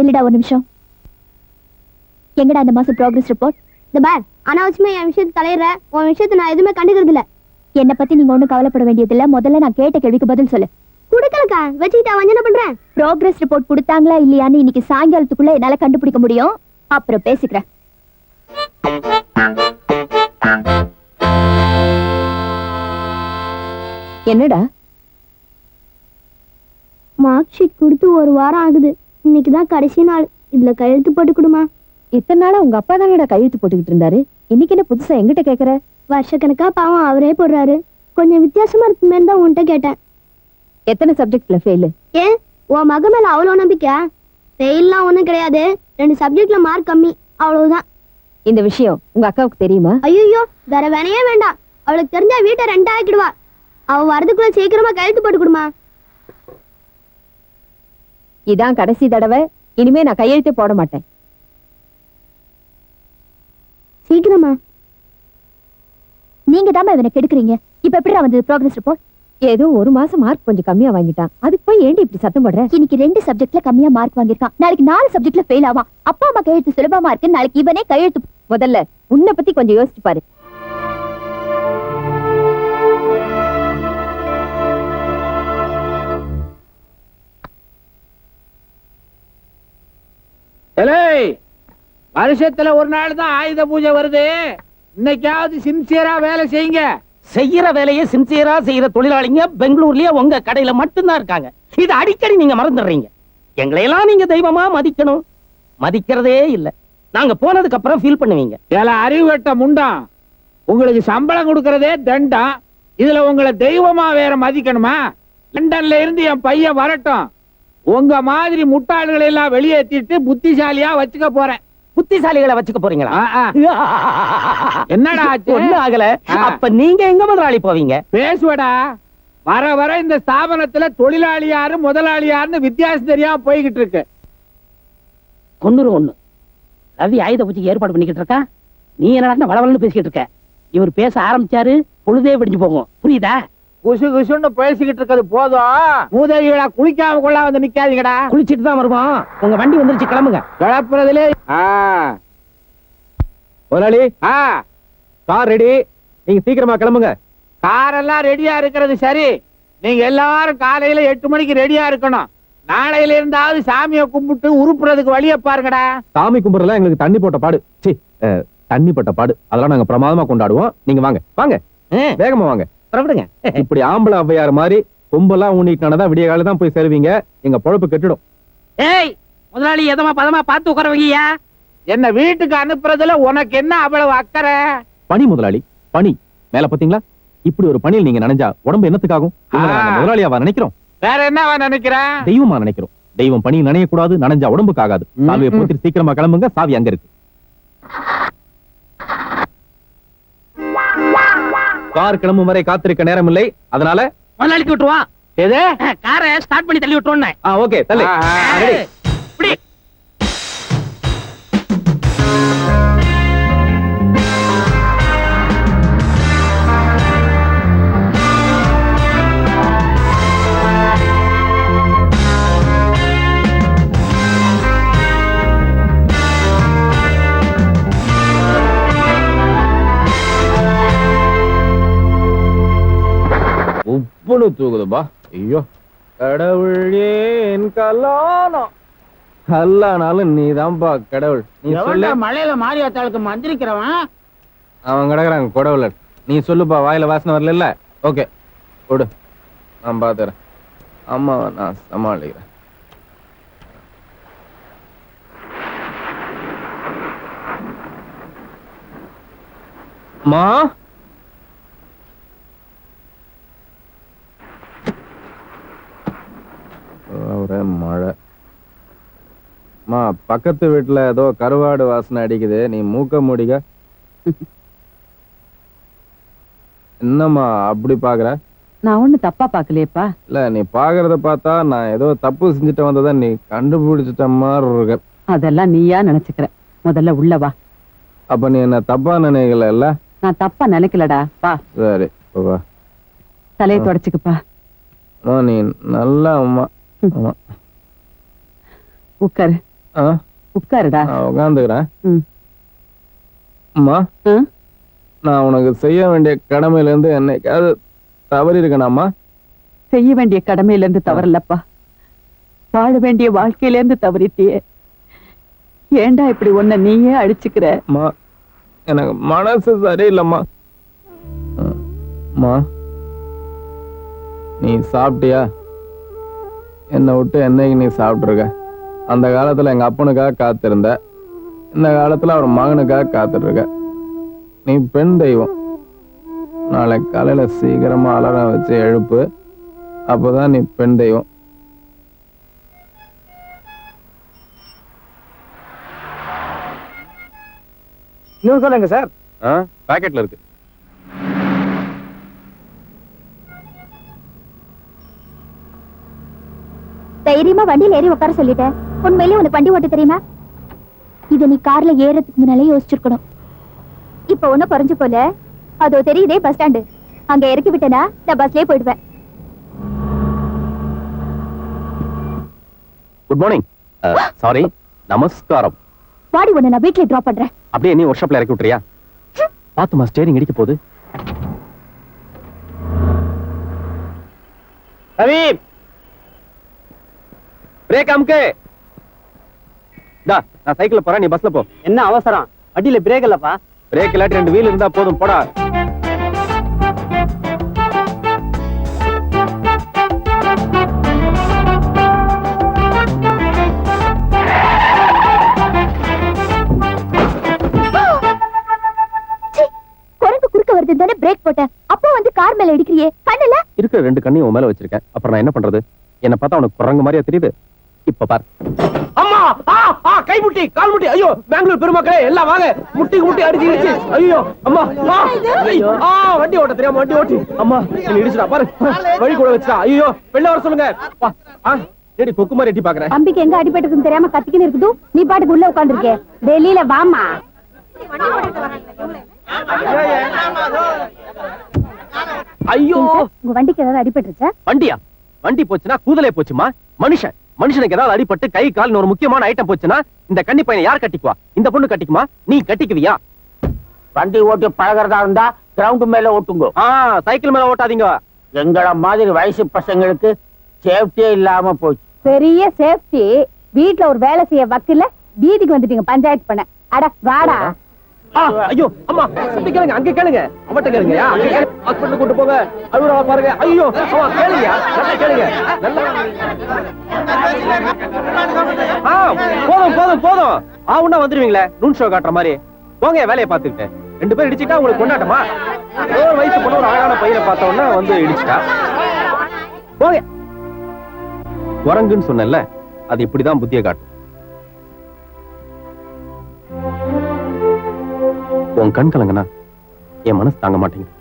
நில்லுடா ஒரு நிமிஷம். எங்கடா அந்த மாசம் ப்ராக்ரஸ் ரிப்போர்ட்? இந்த பார், அனாவசியமா என் விஷயத்தை தலையிற. உன் விஷயத்தை நான் எதுவுமே கண்டுக்கிறது இல்ல. என்னை பத்தி நீங்க ஒண்ணும் கவலைப்பட வேண்டியதில்ல. முதல்ல நான் கேட்ட கேள்விக்கு பதில் சொல்லு. குடுக்கலக்கா, வச்சுக்கிட்டா வஞ்சனை பண்றேன். ப்ராக்ரஸ் ரிப்போர்ட் கொடுத்தாங்களா இல்லையான்னு இன்னைக்கு சாயங்காலத்துக்குள்ள என்னால கண்டுபிடிக்க முடியும். அப்புறம் பேசிக்கிறேன். என்னடா? மார்க் ஷீட் கொடுத்து ஒரு வாரம் ஆகுது. இன்னைக்குதான் கடைசி நாள். இதுல கையெழுத்து போட்டு கொடுமா. இத்தனை நாளா உங்க அப்பா தானடா கையெழுத்து போட்டுக்கிட்டு இருந்தாரு. இன்னைக்கு என்ன புதுசா எங்கிட்ட கேக்குற? வருஷக்கணக்கா பாவம் அவரே போடுறாரு. கொஞ்சம் வித்தியாசமா இருக்குமே தான் உன்கிட்ட கேட்டேன். எத்தனை சப்ஜெக்ட்ல ஃபெயில்? ஏன் உன் மக மேல அவ்வளவு நம்பிக்கை? ஃபெயில்லாம் ஒண்ணும் கிடையாது. 2 சப்ஜெக்ட்ல மார்க் கம்மி, அவ்வளவுதான். இந்த விஷயம் உங்க அக்காவுக்கு தெரியுமா? ஐயோ, வேற வேணையே வேண்டாம். அவளுக்கு தெரிஞ்சா வீட்டை 2 ஆக்கிடுவா. அவ வரதுக்குள்ள சீக்கிரமா கையெழுத்து போட்டு கொடுமா. இதான் கடைசி தடவை. இனிமே நான் கையெழுத்தே போட மாட்டேன். சீக்கிரமா. நீங்க தான் இவனை கெடுக்குறீங்க. இப்ப எப்படி வந்து ப்ராக்ரஸ் ரிப்போர்ட்? ஏதோ ஒரு மாசம் மார்க் கொஞ்சம் கம்மியா வாங்கிட்டான். அதுக்கு போய் ஏண்டி இப்படி சத்தம் பண்ற? இன்னைக்கு 2 சப்ஜெக்ட்ல கம்மியா மார்க் வாங்கிருக்கான். நாளைக்கு 4 சப்ஜெக்ட்ல ஃபெயில் ஆவான். அப்பா அம்மா கையெழுத்து சுலபமா இருக்கு. நாளைக்கு இவனே கையெழுத்து. முதல்ல உன்னை பத்தி கொஞ்சம் யோசிச்சு பாரு. வருஷத்துல ஒரு நாள் தான் ஆயுத பூஜை வருது. இன்னைக்காவது சின்சியரா வேலை செய்யுங்க. செய்யற வேலையை சின்சியரா செய்யற தொழிலாளிங்க பெங்களூர்லயே உங்க கடையில மட்டும்தான் இருக்காங்க. இது அடிக்கடி நீங்க மறந்துடுறீங்க. எங்களையெல்லாம் நீங்க தெய்வமா மதிக்கணும். மதிக்கிறதே இல்ல. நாங்க போனதுக்கு அப்புறம் ஃபீல் பண்ணுவீங்க. அறிவு வெட்ட முண்டாம். உங்களுக்கு சம்பளம் கொடுக்கறதே தண்டம். இதுல உங்களை தெய்வமா வேற மதிக்கணுமா? லண்டன்ல இருந்து என் பையன் வரட்டும். உங்க மாதிரி முட்டாள்களை எல்லாம் வெளியேற்றிட்டு புத்திசாலியா வச்சுக்க போறேன். புத்திசாலிகளை வச்சுக்க போறீங்களா? என்னடா ஒண்ணு ஆகல. அப்ப நீங்க எங்க முதலாளி போவீங்க? பேசுவடா. வர வர இந்த ஸ்தாபனத்துல தொழிலாளி யாரு முதலாளி யாருன்னு வித்தியாசம் தெரியாம போய்கிட்டு இருக்கு. ஒண்ணு ரவி ஆயுத பூஜைக்கு ஏற்பாடு பண்ணிக்கிட்டு இருக்கா. நீ என்ன வளவலன்னு பேசிக்கிட்டு இருக்க. இவர் பேச ஆரம்பிச்சாரு, பொழுதே விடிஞ்சு போகும். புரியுதா? குசு குசுன்னு பேசிக்கிட்டு இருக்கிறது போதும். மூதேவிகளா குளிக்காம கொள்ள வந்து நிக்காதீங்கடா. குளிச்சிட்டு தான் வருவோம். உங்க வண்டி வந்துருச்சு, கிளம்புங்க. கிளப்புறதுலே முதலாளி கார் ரெடி. நீங்க சீக்கிரமா கிளம்புங்க. காரெல்லாம் ரெடியா இருக்கிறது சரி. நீங்க எல்லாரும் காலையில 8 மணிக்கு ரெடியா இருக்கணும். நாளையில இருந்தாவது சாமியை கும்பிட்டு உருப்புறதுக்கு வழிய பாருங்கடா. சாமி கும்பிடுறதுலாம் எங்களுக்கு தண்ணி போட்ட பாடு. தண்ணி போட்ட பாடு அதெல்லாம் நாங்க பிரமாதமா கொண்டாடுவோம். நீங்க வாங்க வாங்க, வேகமா வாங்க. இப்படி ஆம்பளை ஔவையார் மாதிரி கும்பலா ஊனிட்டானதான் விடிய கால தான் போய் சேருவீங்க. எங்க பொழப்பு கெட்டுடும். ஏய் முதலாளி, எதமா பதமா பார்த்து உட்காரவீங்க. என்ன வீட்டுக்கு அனுப்புறதுல உனக்கு என்ன அவ்வளவு அக்கறை? பனி முதலாளி, பனி மேல பாத்தீங்களா? இப்படி ஒரு பணியில் நீங்க நினைஞ்சா உடம்பு என்னத்துக்காகும்? முதலாளியாவா நினைக்கிறோம்? வேற என்னவா நினைக்கிறேன்? தெய்வமா நினைக்கிறோம். தெய்வம் பனி நனைய கூடாது, நனைஞ்சா உடம்புக்கு ஆகாது. சாவியை போட்டு சீக்கிரமா கிளம்புங்க. சாவி அங்க இருக்கு. கார் கிளம்பும் வரை காத்திருக்க நேரம் இல்லை. அதனால முதலாளிக்கு விட்டுருவா. எது? காரை ஸ்டார்ட் பண்ணி தள்ளி விட்டுருவோம். ஓகே தள்ளி. உப்புன்னு தூக்குதுப்பா. ஐயோ கடவுள், ஏன் கல்லானம் கல்லானாலும் நீதான்பா கடவுள். நீ சொல்ல. மழையில மாரியாத்தாளுக்கு மந்திரிக்கிறவன் அவன் கிடக்குறாங்க கடவுள். நீ சொல்லுப்பா. வாயில வாசனை வரல. ஓகே கொடு, நான் பாத்துறேன். அம்மாவை நான் சமாளிக்கிறேன். அம்மா, ஒரே மழை. பக்கத்து வீட்டுல ஏதோ கருவாடு வாசனை அடிக்குது. நீ மூக்க முடிக்க. என்னம்மா அப்படி பாக்குற? நான் ஒண்ணு தப்பா பாக்கலையப்பா. இல்ல, நீ பாக்குறத பார்த்தா நான் ஏதோ தப்பு செஞ்சுட்டு வந்ததா நீ கண்டுபிடிச்சிட்ட மாதிரி இருக்க. அதெல்லாம் நீயா நினைச்சுக்கிற. முதல்ல உள்ள வா. அப்ப நீ என்ன தப்பா நினைக்கல? நான் தப்பா நினைக்கலடா. வா. சரி வா. தலையை தொடச்சுக்குப்பா. நீ நல்ல அம்மா. உட்காரு. உட்காருடா. உட்காந்துக்கிறேன். ம். அம்மா, ஆ? நான் உனக்கு செய்ய வேண்டிய கடமையில இருந்து என்னைக்காவது தவறி இருக்கேனாம்மா? செய்ய வேண்டிய கடமையில இருந்து தவறலப்பா, வாழ வேண்டிய வாழ்க்கையில இருந்து தவறிட்டியே. ஏன்டா இப்படி உன்னை நீயே அடிச்சுக்கிற? அம்மா, எனக்கு மனசு சரியில்லைம்மா. அம்மா, நீ சாப்பிட்டியா? என்னை விட்டு என்னைக்கு நீ சாப்பிட்டுருக்க? அந்த காலத்துல எங்க அப்பனுக்காக காத்திருந்த, இந்த காலத்துல அவர் மகனுக்காக காத்துட்டு இருக்க. நீ பெண் தெய்வம். நாளைக்கு காலையில சீக்கிரமா அலாரம் வச்சு எழுப்பு, அப்பதான் நீ பெண் தெய்வம். இன்னும் சொல்லுங்க சார். பாக்கெட்ல இருக்கு. தைரியமா வண்டியில ஏறி உட்கார சொல்லிட்டேன். உண்மையிலேயே உனக்கு வண்டி ஓட்ட தெரியுமா? இத நீ கார்ல ஏறதுக்கு முன்னாலே யோசிச்சிருக்கணும். இப்ப ஒண்ணும் குறைஞ்சு போல. அதோ தெரியுதே பஸ் ஸ்டாண்டு, அங்க இறக்கி விட்டேனா நான் பஸ்லயே போயிடுவேன். Good morning. சாரி, நமஸ்காரம். வாடி, உன்னை நான் வீட்லயே டிராப் பண்றேன். அப்படியே நீ ஒர்க் ஷாப்ல இறக்கி விட்டுறியா? பாத்துமா, ஸ்டேரிங் இடிக்க போகுது. ரவி, பிரேக் அமுக்கு. நான் சைக்கிள்ல போறேன், நீ பஸ்ல போ. என்ன அவசரம்? வண்டியில பிரேக் இல்லப்பா. பிரேக் இல்லாட்டி 2 வீல் இருந்தா போதும், போடா. குரங்கு குறுக்க வருது தானே பிரேக் போட்டேன். அப்போ வந்து கார் மேல இடிக்கிறியே, கண்ணல இருக்கிற 2 கண்ணையும் உன் மேல வச்சிருக்கேன். அப்புறம் நான் என்ன பண்றது? என்ன பார்த்தா உனக்கு குரங்கு மாதிரியா தெரியுது? இப்ப பார். அம்மா, கை முட்டி, கால் முட்டி. ஐயோ, பெங்களூர் பெருமக்களே எல்லாம் வாங்க. முட்டி முட்டி அடிச்சிருச்சு. ஐயோ அம்மா, வண்டி ஓட்ட தெரியாம வண்டி ஓட்டி அம்மா என்ன இடிச்சுடா பாரு. வழி கூட வச்சுடா. ஐயோ, வெளில வர சொல்லுங்க. ஏடி கொக்கு மாதிரி எட்டி பாக்குறேன். தம்பிக்கு எங்க அடிபட்டுருக்குன்னு தெரியாம கத்திக்கின்னு இருக்குது. நீ பாட்டுக்கு உள்ள உட்கார்ந்துருக்கே. வெளியில வாமா. ஐயோ, உங்க வண்டிக்கு ஏதாவது அடிபட்டுருச்சா? வண்டியா? வண்டி போச்சுன்னா கூதலே போச்சுமா. மனுஷனுக்கு ஏதாவது அடிபட்டு கை கால் ஒரு முக்கியமான ஐட்டம் போச்சுன்னா இந்த கன்னி பையனை யார் கட்டிக்குவா? இந்த பொண்ணு கட்டிக்குமா? நீ கட்டிக்குவியா? வண்டி ஓட்டி பழகிறதா இருந்தா கிரவுண்ட் மேல ஓட்டுங்க. சைக்கிள் மேல ஓட்டாதீங்க. எங்கள மாதிரி வயசு பசங்களுக்கு சேஃப்டியே இல்லாம போச்சு. பெரிய சேஃப்டி. வீட்ல ஒரு வேலை செய்ய வக்கில்ல, வீதிக்கு வந்துட்டீங்க பஞ்சாயத்து பண்ண. அட வாடா. ஐயோ அம்மா, சுத்தி கேளுங்க, அங்க கேளுங்க, அவட்ட கேளுங்க. ஹாஸ்பிடல் கூட்டு போங்க. அழுறா பாருங்க. ஐயோ அம்மா, கேளுங்க, நல்லா கேளுங்க. போதும். உன்னா வந்துருவீங்களே நூன் ஷோ காட்டுற மாதிரி. போங்க வேலையை பார்த்துக்கிட்டு. 2 பேர் இடிச்சுட்டா உங்களுக்கு கொண்டாட்டமா? ஒரு வயசு பொண்ணு ஒரு அழகான பையனை பார்த்த உடனே வந்து இடிச்சுட்டா போங்க. குரங்குன்னு சொன்னல, அது இப்படிதான் புத்தியை காட்டும். உன் கண் கலங்கனா என் மனசு தாங்க மாட்டேங்குது.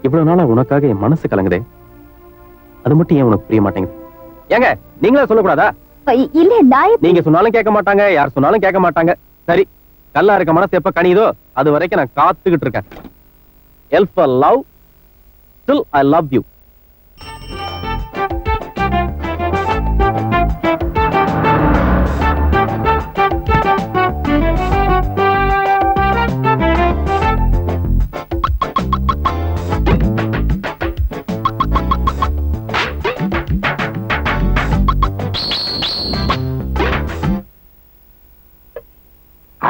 இவ்வளவு நாளா உனக்காக என் மனசு கலங்குதே, அது மட்டும் ஏன் உனக்கு புரிய மாட்டேங்குது? ஏங்க நீங்களா சொல்லக்கூடாதா? இல்ல, நான் நீங்க சொன்னாலும் கேட்க மாட்டாங்க, யார் சொன்னாலும் கேட்க மாட்டாங்க. சரி, கல்லா இருக்க மனசு எப்ப கனியுதோ அது வரைக்கும் நான் காத்துக்கிட்டு இருக்கேன். L for love, till I love you.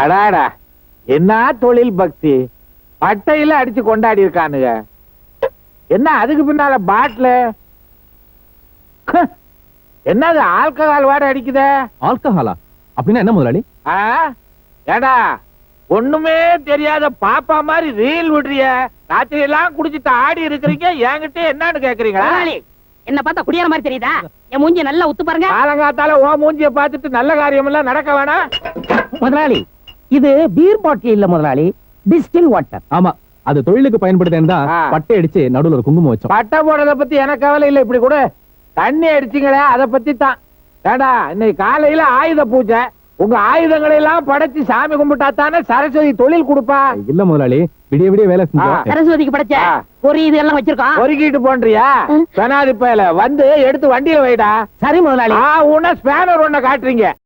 அடாடா, என்ன தொழில் பக்தி. பட்டையில அடிச்சு கொண்டாடி இருக்கானுங்க. என்ன அதுக்கு பின்னால பாட்டில்? என்னது ஆல்கஹால் வாட அடிக்குத? ஆல்கஹாலா? அப்படின்னா என்ன முதலாளி? ஏடா, ஒண்ணுமே தெரியாத பாப்பா மாதிரி ரீல் விடுறிய. ராத்திரி எல்லாம் குடிச்சிட்டு ஆடி இருக்கிறீங்க, என்கிட்ட என்னன்னு கேக்குறீங்களா? என்ன பார்த்தா குடியார மாதிரி தெரியுதா? என் மூஞ்சி நல்லா உத்து பாருங்க. காலங்காத்தால ஓ மூஞ்சிய பார்த்துட்டு நல்ல காரியம் எல்லாம் நடக்க வேணாம். முதலாளி, இது பீர் பாட்டில் இல்ல முதலாளி, டிஸ்டில் வாட்டர். ஆமா, அது தொழிலுக்கு பயன்படுத்தா பட்டை அடிச்சு நடுவுல ஒரு குங்குமம் வச்சோம். பட்டை போடுறத பத்தி எனக்கு கவலை இல்ல. இப்படி கூட தண்ணி அடிச்சிங்களே, அத பத்தி தான். ஏடா, இன்னைக்கு காலையில ஆயுத பூஜை. உங்க ஆயுதங்களை எல்லாம் படைச்சு சாமி கும்பிட்டா தானே சரஸ்வதி தொழில் கொடுப்பா. இல்ல முதலாளி, விடிய விடிய வேலை செஞ்சோம். சரஸ்வதிக்கு படைச்ச ஒரு இது எல்லாம் வச்சிருக்கோம். பொறுக்கிட்டு போன்றியா? பெனாதி பயல வந்து எடுத்து வண்டியில வைடா. சரி முதலாளி. உன்ன ஸ்பேனர் ஒண்ண காட்டுறீங்க.